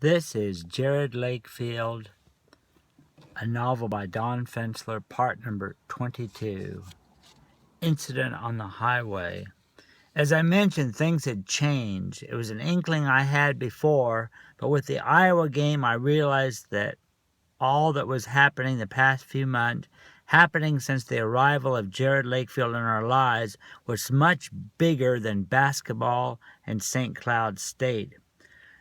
This is Jerod Lakefield, a novel by Don Fensler, part number 22. Incident on the highway. As I mentioned, things had changed. It was an inkling I had before, but with the Iowa game, I realized that all that was happening the past few months, happening since the arrival of Jerod Lakefield in our lives, was much bigger than basketball and St. Cloud State.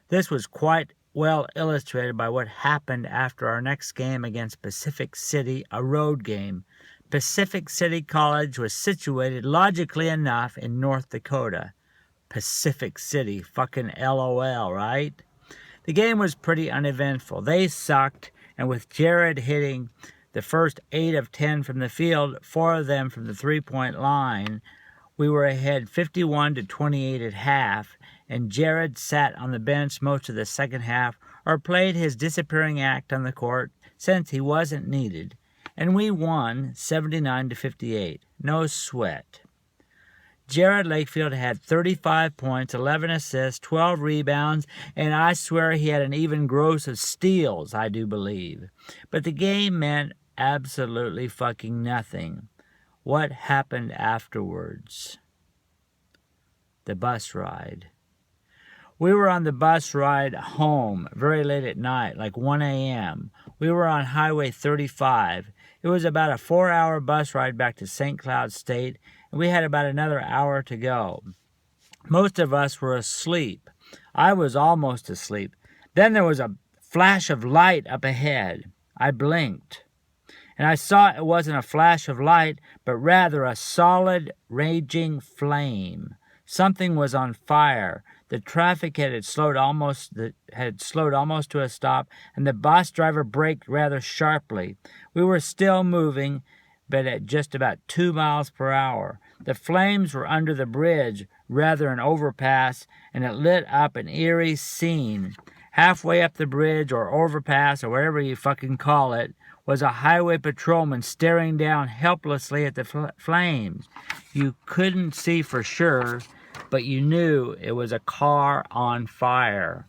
This was quite well illustrated by what happened after our next game against Pacific City, a road game. Pacific City College was situated, logically enough, in North Dakota. Pacific City, fucking LOL, right? The game was pretty uneventful. They sucked, and with Jerod hitting the first 8 of 10 from the field, 4 of them from the three-point line, we were ahead 51-28 at half, and Jerod sat on the bench most of the second half or played his disappearing act on the court since he wasn't needed, and we won 79-58. No sweat. Jerod Lakefield had 35 points, 11 assists, 12 rebounds, and I swear he had an even gross of steals, I do believe. But the game meant absolutely fucking nothing. What happened afterwards? The bus ride. We were on the bus ride home very late at night, like 1 a.m. We were on Highway 35. It was about a 4-hour bus ride back to St. Cloud State, and we had about another hour to go. Most of us were asleep. I was almost asleep. Then there was a flash of light up ahead. I blinked, and I saw it wasn't a flash of light, but rather a solid, raging flame. Something was on fire. The traffic had slowed almost to a stop, and the bus driver braked rather sharply. We were still moving, but at just about 2 miles per hour. The flames were under the bridge, rather an overpass, and it lit up an eerie scene. Halfway up the bridge or overpass or whatever you fucking call it was a highway patrolman staring down helplessly at the flames. You couldn't see for sure, but you knew it was a car on fire.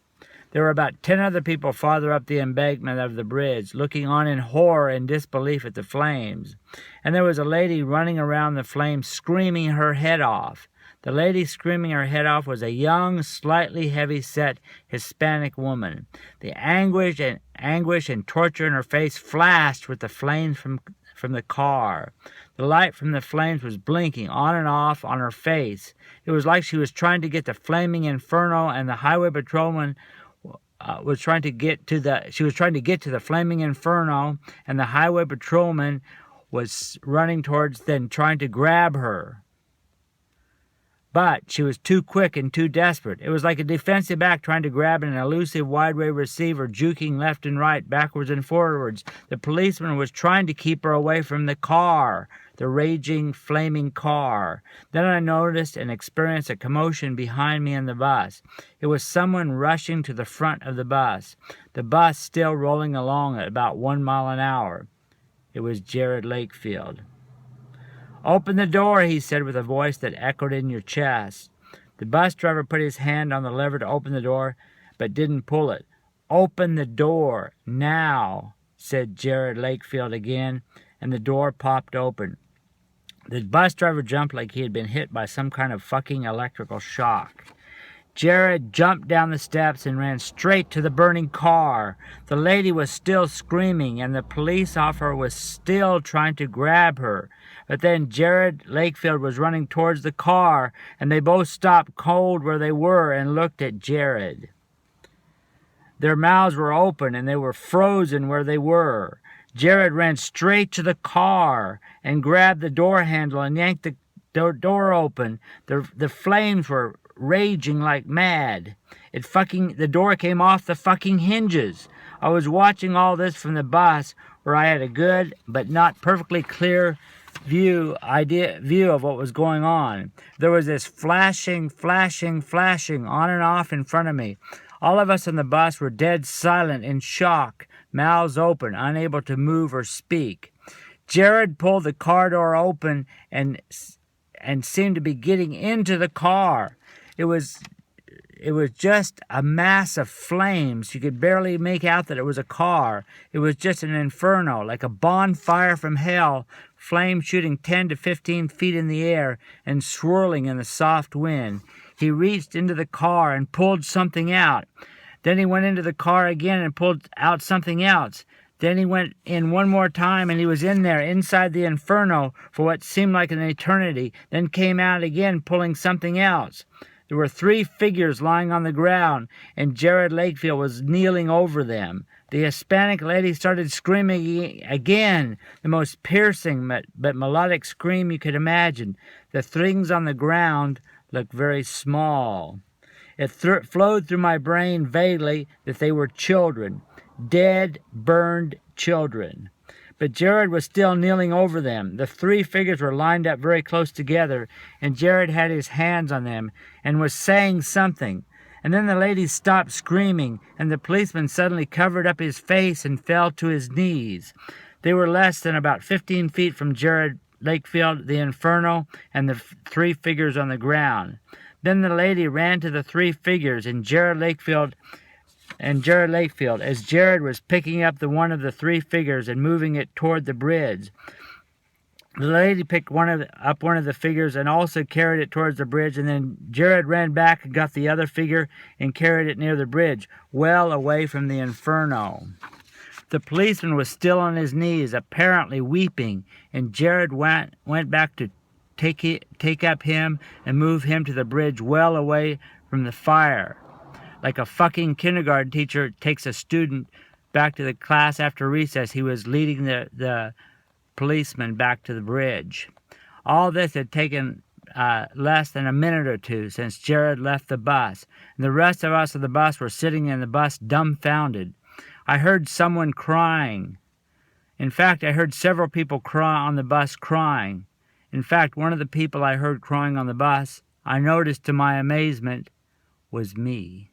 There were about 10 other people farther up the embankment of the bridge, looking on in horror and disbelief at the flames. And there was a lady running around the flames, screaming her head off. The lady screaming her head off was a young, slightly heavy-set Hispanic woman. The anguish and torture in her face flashed with the flames from the car. The light from the flames was blinking on and off on her face. It was like she was trying to get the flaming inferno, and the highway patrolman was trying to get to the flaming inferno, and the highway patrolman was running towards them, trying to grab her. But she was too quick and too desperate. It was like a defensive back trying to grab an elusive wide-way receiver, juking left and right, backwards and forwards. The policeman was trying to keep her away from the car, the raging, flaming car. Then I noticed and experienced a commotion behind me in the bus. It was someone rushing to the front of the bus still rolling along at about 1 mile an hour. It was Jerod Lakefield. "Open the door," he said with a voice that echoed in your chest. The bus driver put his hand on the lever to open the door, but didn't pull it. "Open the door, now," said Jerod Lakefield again, and the door popped open. The bus driver jumped like he had been hit by some kind of fucking electrical shock. Jerod jumped down the steps and ran straight to the burning car. The lady was still screaming, and the police officer was still trying to grab her. But then Jerod Lakefield was running towards the car, and they both stopped cold where they were and looked at Jerod. Their mouths were open, and they were frozen where they were. Jerod ran straight to the car and grabbed the door handle and yanked the door open. The flames were raging like mad. The door came off the fucking hinges. I was watching all this from the bus, where I had a good but not perfectly clear view of what was going on. There was this flashing on and off in front of me. All of us on the bus were dead silent in shock, mouths open, unable to move or speak. Jerod pulled the car door open and seemed to be getting into the car. It was was just a mass of flames. You could barely make out that it was a car. It was just an inferno, like a bonfire from hell, flames shooting 10 to 15 feet in the air and swirling in the soft wind. He reached into the car and pulled something out. Then he went into the car again and pulled out something else. Then he went in one more time, and he was in there, inside the inferno, for what seemed like an eternity, then came out again, pulling something else. There were 3 figures lying on the ground, and Jerod Lakefield was kneeling over them. The Hispanic lady started screaming again, the most piercing but melodic scream you could imagine. The things on the ground looked very small. It flowed through my brain vaguely that they were children. Dead, burned children. But Jerod was still kneeling over them. The 3 figures were lined up very close together, and Jerod had his hands on them and was saying something. And then the lady stopped screaming, and the policeman suddenly covered up his face and fell to his knees. They were less than about 15 feet from Jerod Lakefield, the inferno, and the 3 figures on the ground. Then the lady ran to the 3 figures, and Jerod Lakefield, as Jerod was picking up one of the 3 figures and moving it toward the bridge. The lady picked up one of the figures and also carried it towards the bridge, and then Jerod ran back and got the other figure and carried it near the bridge, well away from the inferno. The policeman was still on his knees, apparently weeping, and Jerod went back to take up him and move him to the bridge well away from the fire. Like a fucking kindergarten teacher takes a student back to the class after recess, he was leading the policeman back to the bridge. All this had taken less than a minute or two since Jerod left the bus, and the rest of us on the bus were sitting in the bus dumbfounded. I heard someone crying. In fact, I heard several people on the bus crying. In fact, one of the people I heard crying on the bus, I noticed to my amazement, was me.